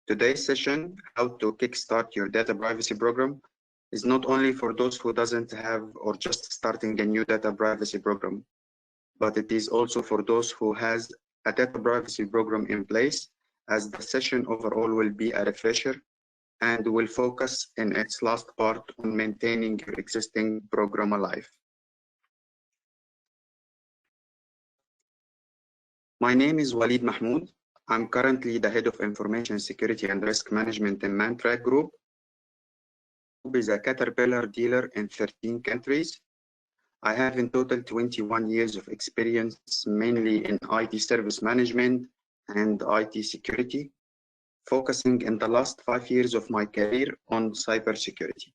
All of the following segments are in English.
Today's session, how to kickstart your data privacy program, is not only for those who doesn't have or just starting a new data privacy program, but it is also for those who has a data privacy program in place, as the session overall will be a refresher and will focus in its last part on maintaining your existing program alive. My name is Walid Mahmoud. I'm currently the head of information security and risk management in Mantrack Group. Group is a Caterpillar dealer in 13 countries. I have in total 21 years of experience, mainly in IT service management and IT security, focusing in the last 5 years of my career on cybersecurity.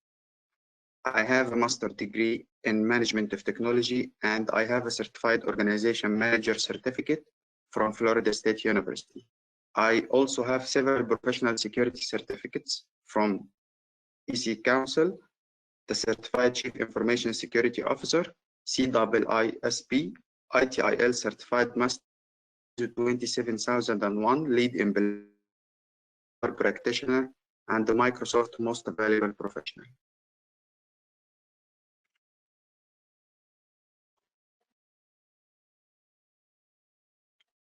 I have a master's degree in management of technology, and I have a certified organization manager certificate from Florida State University. I also have several professional security certificates from EC Council, the Certified Chief Information Security Officer, CISSP, ITIL Certified Master 27001, Lead in Practitioner, and the Microsoft Most Valuable Professional.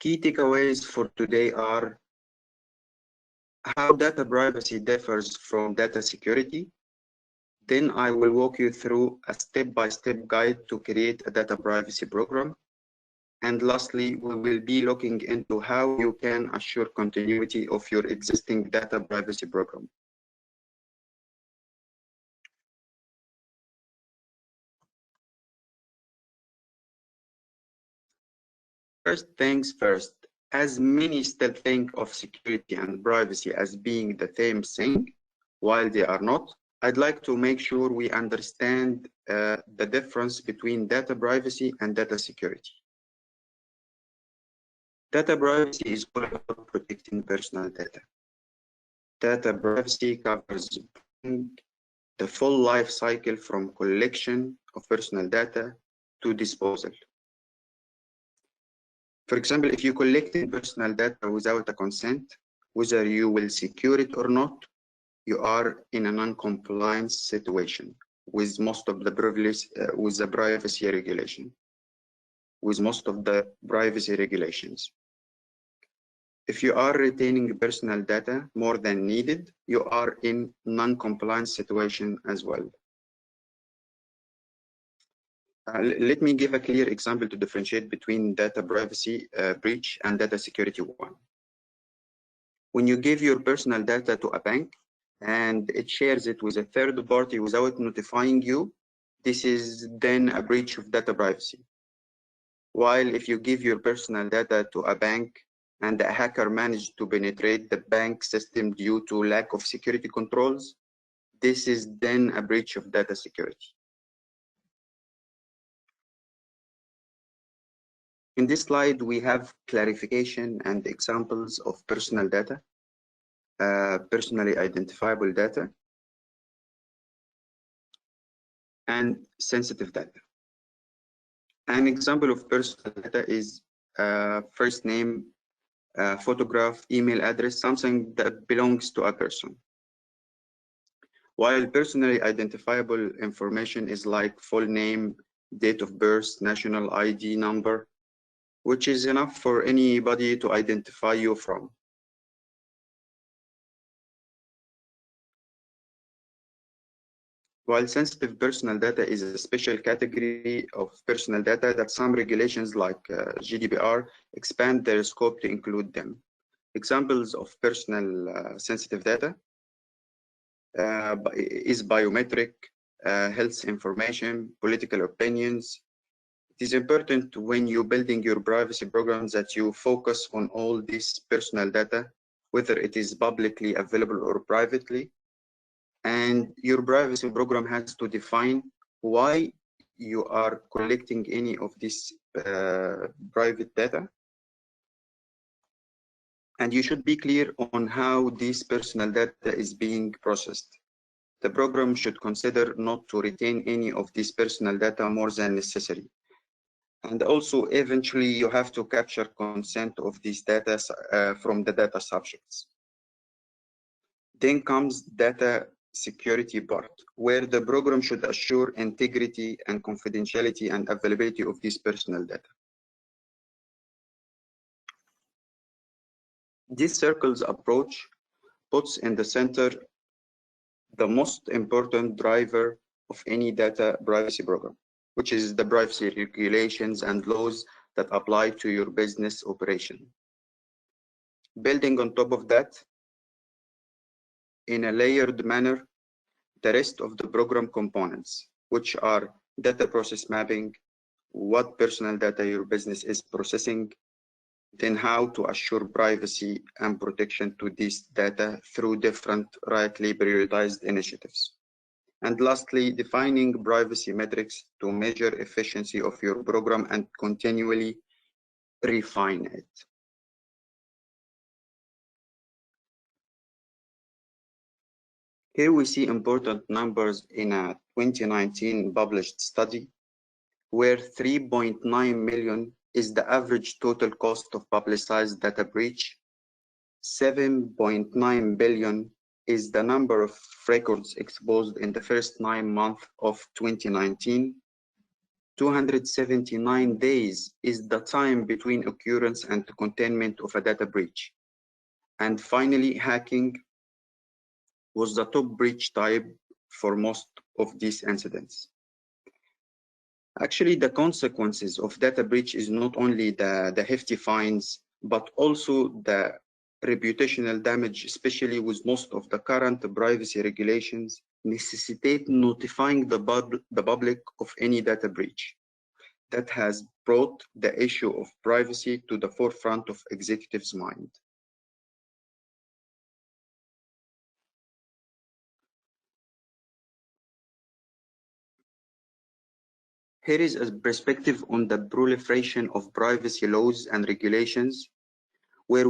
Key takeaways for today are how data privacy differs from data security. Then I will walk you through a step-by-step guide to create a data privacy program. And lastly, we will be looking into how you can assure continuity of your existing data privacy program. First things first, as many still think of security and privacy as being the same thing, while they are not, I'd like to make sure we understand the difference between data privacy and data security. Data privacy is all about protecting personal data. Data privacy covers the full life cycle from collection of personal data to disposal. For example, if you collect personal data without a consent, whether you will secure it or not, you are in a non-compliance situation with most of the privilege, with the privacy regulation, with most of the privacy regulations. If you are retaining personal data more than needed, you are in non-compliance situation as well. Let me give a clear example to differentiate between data privacy breach and data security one. When you give your personal data to a bank and it shares it with a third party without notifying you, this is then a breach of data privacy. While if you give your personal data to a bank and a hacker managed to penetrate the bank system due to lack of security controls, this is then a breach of data security. In this slide, we have clarification and examples of personal data, personally identifiable data, and sensitive data. An example of personal data is first name, photograph, email address, something that belongs to a person. While personally identifiable information is like full name, date of birth, national ID number, which is enough for anybody to identify you from. While sensitive personal data is a special category of personal data that some regulations like GDPR expand their scope to include them. Examples of personal sensitive data is biometric, health information, political opinions. It is important when you're building your privacy programs that you focus on all this personal data, whether it is publicly available or privately. And your privacy program has to define why you are collecting any of this private data. And you should be clear on how this personal data is being processed. The program should consider not to retain any of this personal data more than necessary. And also, eventually, you have to capture consent of these data from the data subjects. Then comes data security part, where the program should assure integrity and confidentiality and availability of this personal data. This circles approach puts in the center the most important driver of any data privacy program, which is the privacy regulations and laws that apply to your business operation. Building on top of that, in a layered manner, the rest of the program components, which are data process mapping, what personal data your business is processing, then how to assure privacy and protection to this data through different rightly prioritized initiatives. And lastly, defining privacy metrics to measure efficiency of your program and continually refine it. Here we see important numbers in a 2019 published study where 3.9 million is the average total cost of publicized data breach, 7.9 billion is the number of records exposed in the first 9 months of 2019, 279 days is the time between occurrence and containment of a data breach. And finally, hacking was the top breach type for most of these incidents. Actually, the consequences of data breach is not only the hefty fines, but also the reputational damage, especially with most of the current privacy regulations, necessitate notifying the public of any data breach. That has brought the issue of privacy to the forefront of executives' mind. Here is a perspective on the proliferation of privacy laws and regulations, where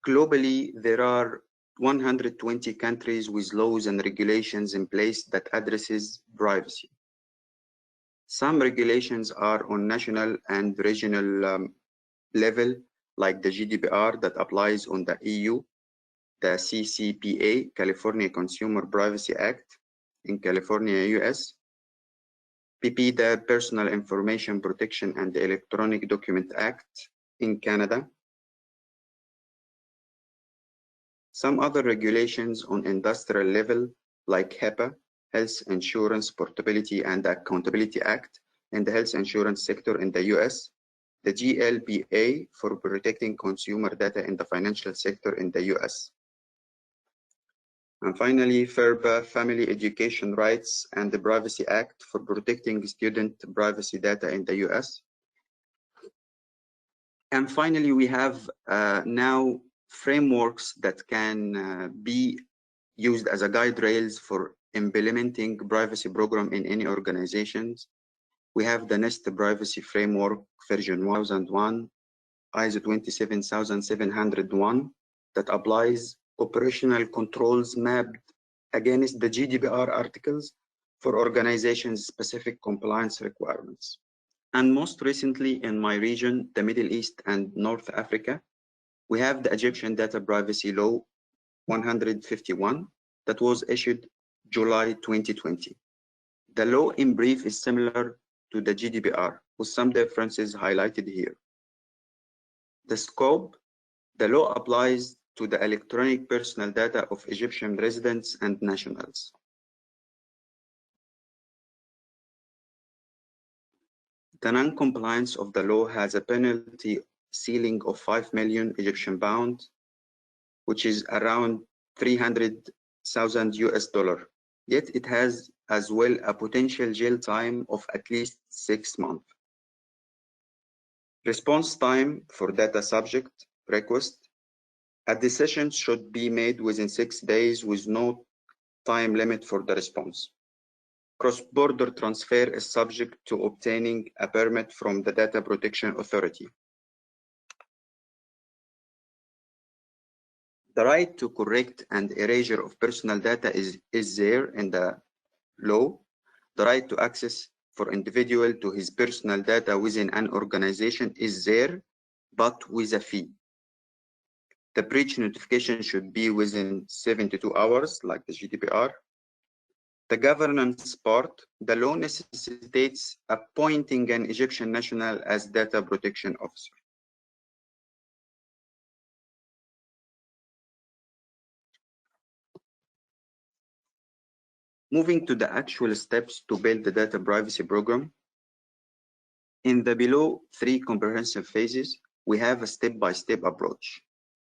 globally there are 120 countries with laws and regulations in place that addresses privacy. Some regulations are on national and regional level, like the GDPR that applies on the EU, the CCPA, California Consumer Privacy Act in California, US, PP, the Personal Information Protection and the Electronic Document Act in Canada. Some other regulations on industrial level, like HIPAA, Health Insurance Portability and Accountability Act in the health insurance sector in the US, the GLBA for protecting consumer data in the financial sector in the US. And finally, FERPA, Family Education Rights and the Privacy Act for protecting student privacy data in the US. And finally, we have now frameworks that can be used as a guide rails for implementing privacy program in any organizations. We have the NIST Privacy Framework version 1001, ISO 27701 that applies operational controls mapped against the GDPR articles for organizations' specific compliance requirements. And most recently in my region, the Middle East and North Africa, we have the Egyptian Data Privacy Law 151 that was issued July 2020. The law in brief is similar to the GDPR with some differences highlighted here. The scope, the law applies to the electronic personal data of Egyptian residents and nationals. The non-compliance of the law has a penalty ceiling of 5 million Egyptian pounds, which is around 300,000 US dollar. Yet it has as well a potential jail time of at least 6 months. Response time for data subject request. A decision should be made within 6 days with no time limit for the response. Cross-border transfer is subject to obtaining a permit from the Data Protection Authority. The right to correct and erasure of personal data is there in the law. The right to access for individual to his personal data within an organization is there, but with a fee. The breach notification should be within 72 hours, like the GDPR. The governance part, the law necessitates appointing an Egyptian national as data protection officer. Moving to the actual steps to build the data privacy program. In the below 3 comprehensive phases, we have a step-by-step approach.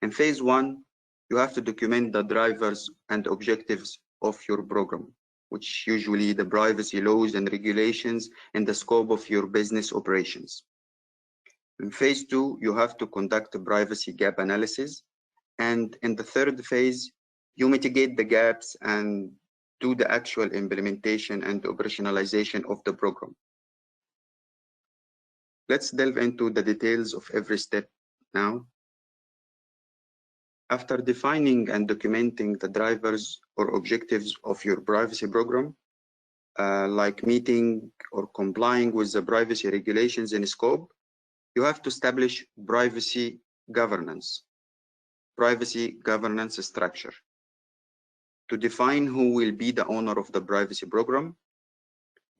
In phase 1, you have to document the drivers and objectives of your program, which usually the privacy laws and regulations in the scope of your business operations. In phase 2, you have to conduct a privacy gap analysis. And in the third phase, you mitigate the gaps and do the actual implementation and operationalization of the program. Let's delve into the details of every step now. After defining and documenting the drivers or objectives of your privacy program, like meeting or complying with the privacy regulations in scope, you have to establish privacy governance structure. To define who will be the owner of the privacy program,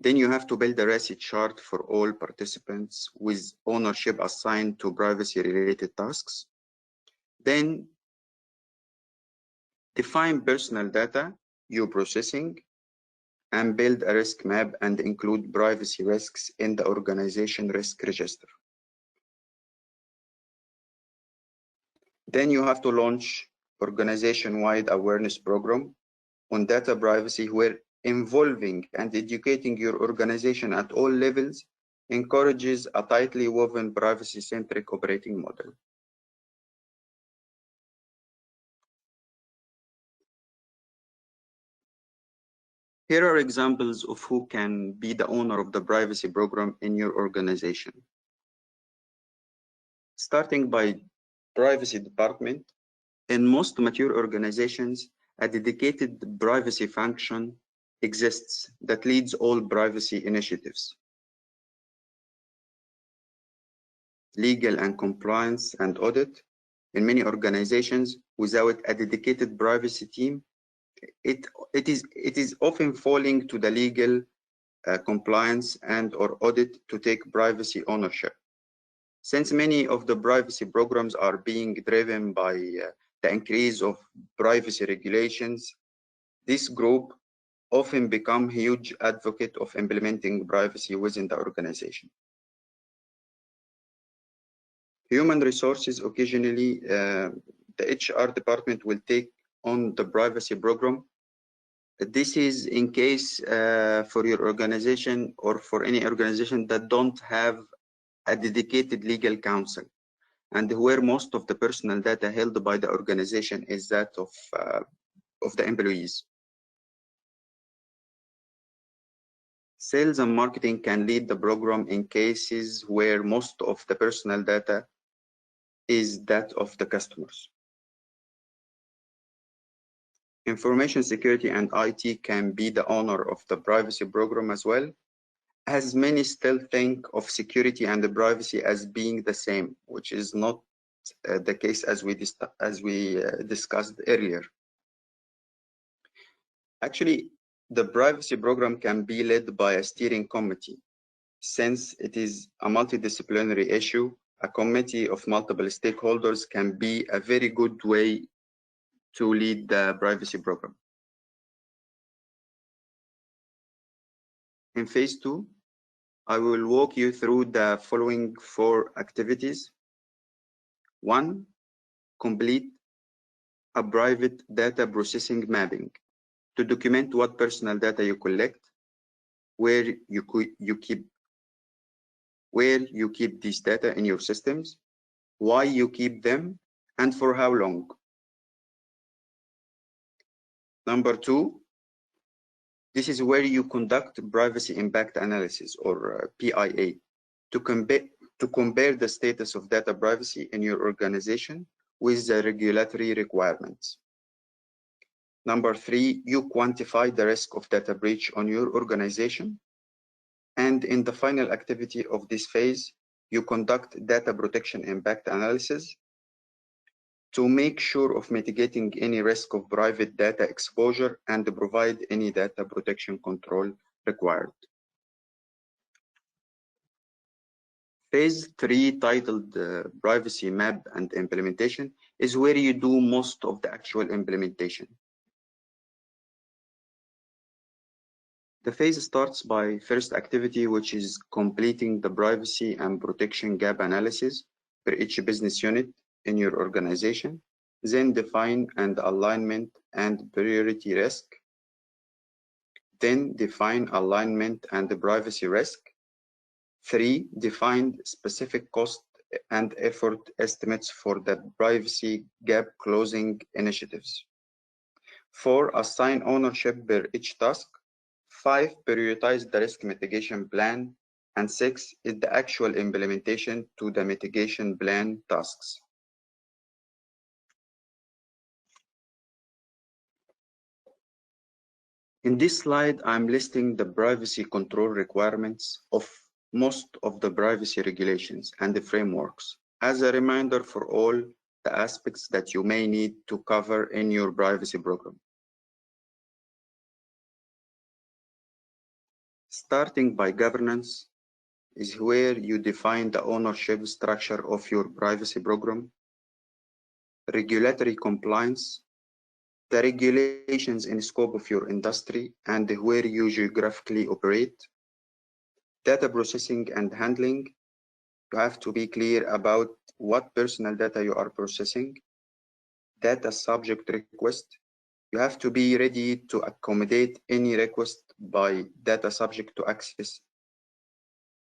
then you have to build a RACI chart for all participants with ownership assigned to privacy-related tasks. Then define personal data you're processing and build a risk map and include privacy risks in the organization risk register. Then you have to launch organization-wide awareness program on data privacy where involving and educating your organization at all levels encourages a tightly woven privacy-centric operating model. Here are examples of who can be the owner of the privacy program in your organization. Starting by privacy department, in most mature organizations, a dedicated privacy function exists that leads all privacy initiatives. Legal and compliance and audit. In many organizations, without a dedicated privacy team, it is often falling to the legal compliance and or audit to take privacy ownership. Since many of the privacy programs are being driven by the increase of privacy regulations, this group often become huge advocate of implementing privacy within the organization. Human resources, occasionally the HR department will take on the privacy program. This is in case for your organization or for any organization that don't have a dedicated legal counsel, and where most of the personal data held by the organization is that of the employees. Sales and marketing can lead the program in cases where most of the personal data is that of the customers. Information security and IT can be the owner of the privacy program as well, as many still think of security and the privacy as being the same, which is not the case as we discussed earlier. Actually, the privacy program can be led by a steering committee. Since it is a multidisciplinary issue, a committee of multiple stakeholders can be a very good way to lead the privacy program. In phase 2, I will walk you through the following 4 activities. 1, complete a private data processing mapping to document what personal data you collect, where you keep these data in your systems, why you keep them, and for how long. Number 2, this is where you conduct privacy impact analysis, or PIA, to compare the status of data privacy in your organization with the regulatory requirements. Number 3, you quantify the risk of data breach on your organization. And in the final activity of this phase, you conduct data protection impact analysis to make sure of mitigating any risk of private data exposure and provide any data protection control required. Phase 3, titled Privacy Map and Implementation, is where you do most of the actual implementation. The phase starts by first activity, which is completing the privacy and protection gap analysis for each business unit in your organization. Then define and alignment and priority risk. Then define alignment and the privacy risk. 3, define specific cost and effort estimates for the privacy gap closing initiatives. 4, assign ownership per each task. 5, prioritize the risk mitigation plan. And 6 is the actual implementation to the mitigation plan tasks. In this slide, I'm listing the privacy control requirements of most of the privacy regulations and the frameworks as a reminder for all the aspects that you may need to cover in your privacy program. Starting by governance is where you define the ownership structure of your privacy program. Regulatory compliance, the regulations in scope of your industry and where you geographically operate. Data processing and handling, you have to be clear about what personal data you are processing. Data subject request, you have to be ready to accommodate any request by data subject to access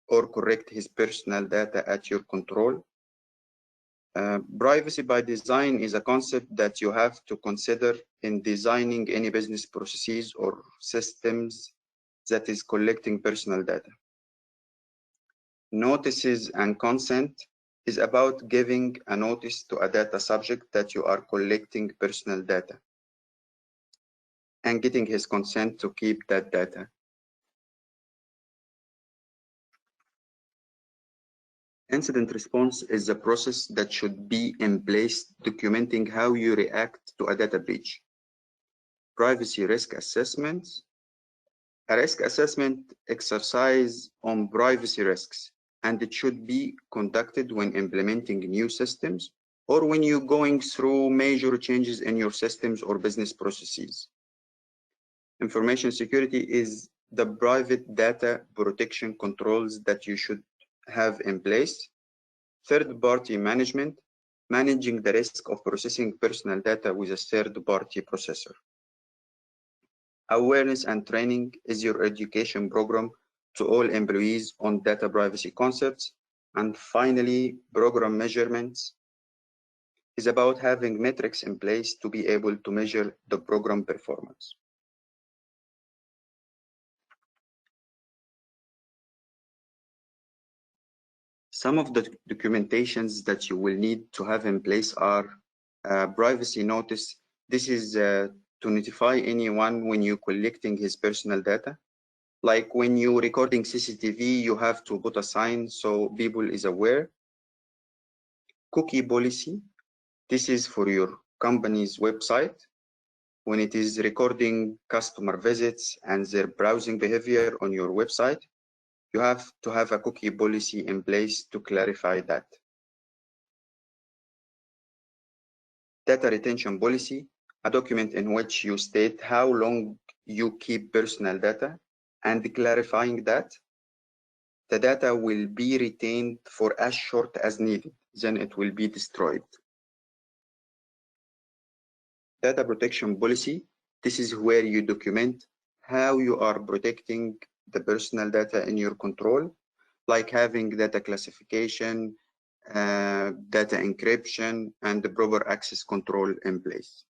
or correct his personal data at your control. Privacy by design is a concept that you have to consider in designing any business processes or systems that is collecting personal data. Notices and consent is about giving a notice to a data subject that you are collecting personal data and getting his consent to keep that data. Incident response is a process that should be in place documenting how you react to a data breach. Privacy risk assessments. A risk assessment exercise on privacy risks, and it should be conducted when implementing new systems or when you're going through major changes in your systems or business processes. Information security is the private data protection controls that you should have in place. Third-party management, managing the risk of processing personal data with a third-party processor. Awareness and training is your education program to all employees on data privacy concepts. And finally, program measurements is about having metrics in place to be able to measure the program performance. Some of the documentations that you will need to have in place are privacy notice. This is to notify anyone when you're collecting his personal data. Like when you're recording CCTV, you have to put a sign so people is aware. Cookie policy. This is for your company's website. When it is recording customer visits and their browsing behavior on your website, you have to have a cookie policy in place to clarify that. Data retention policy, a document in which you state how long you keep personal data and clarifying that the data will be retained for as short as needed, then it will be destroyed. Data protection policy, this is where you document how you are protecting the personal data in your control, like having data classification, data encryption, and the proper access control in place.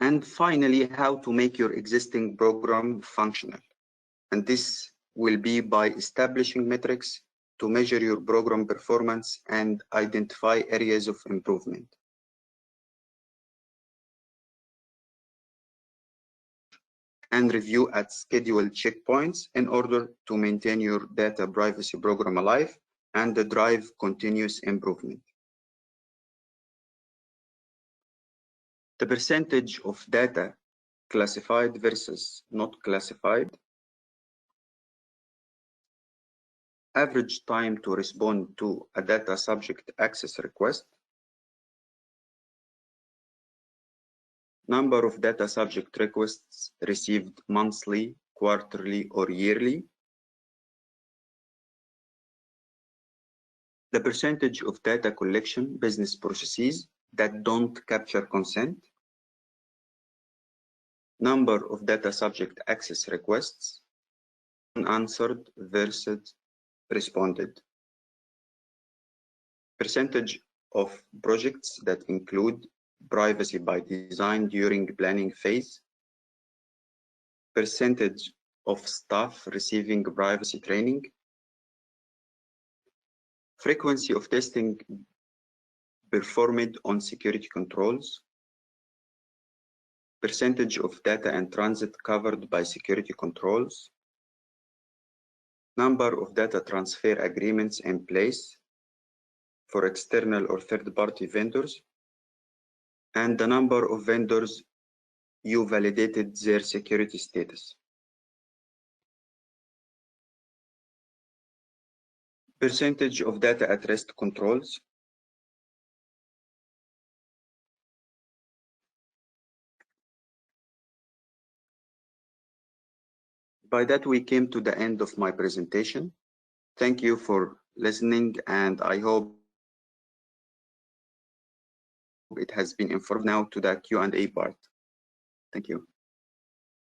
And finally, how to make your existing program functional. And this will be by establishing metrics to measure your program performance and identify areas of improvement. and review at scheduled checkpoints in order to maintain your data privacy program alive and drive continuous improvement. The percentage of data classified versus not classified, average time to respond to a data subject access request, number of data subject requests received monthly, quarterly, or yearly, the percentage of data collection business processes that don't capture consent, number of data subject access requests, unanswered versus responded, percentage of projects that include privacy by design during planning phase, percentage of staff receiving privacy training, frequency of testing performed on security controls, percentage of data in transit covered by security controls, number of data transfer agreements in place for external or third-party vendors, and the number of vendors you validated their security status. Percentage of data at rest controls, by that we came to the end of my presentation. Thank you for listening, and I hope it has been informative. Now to the Q&A part. Thank you.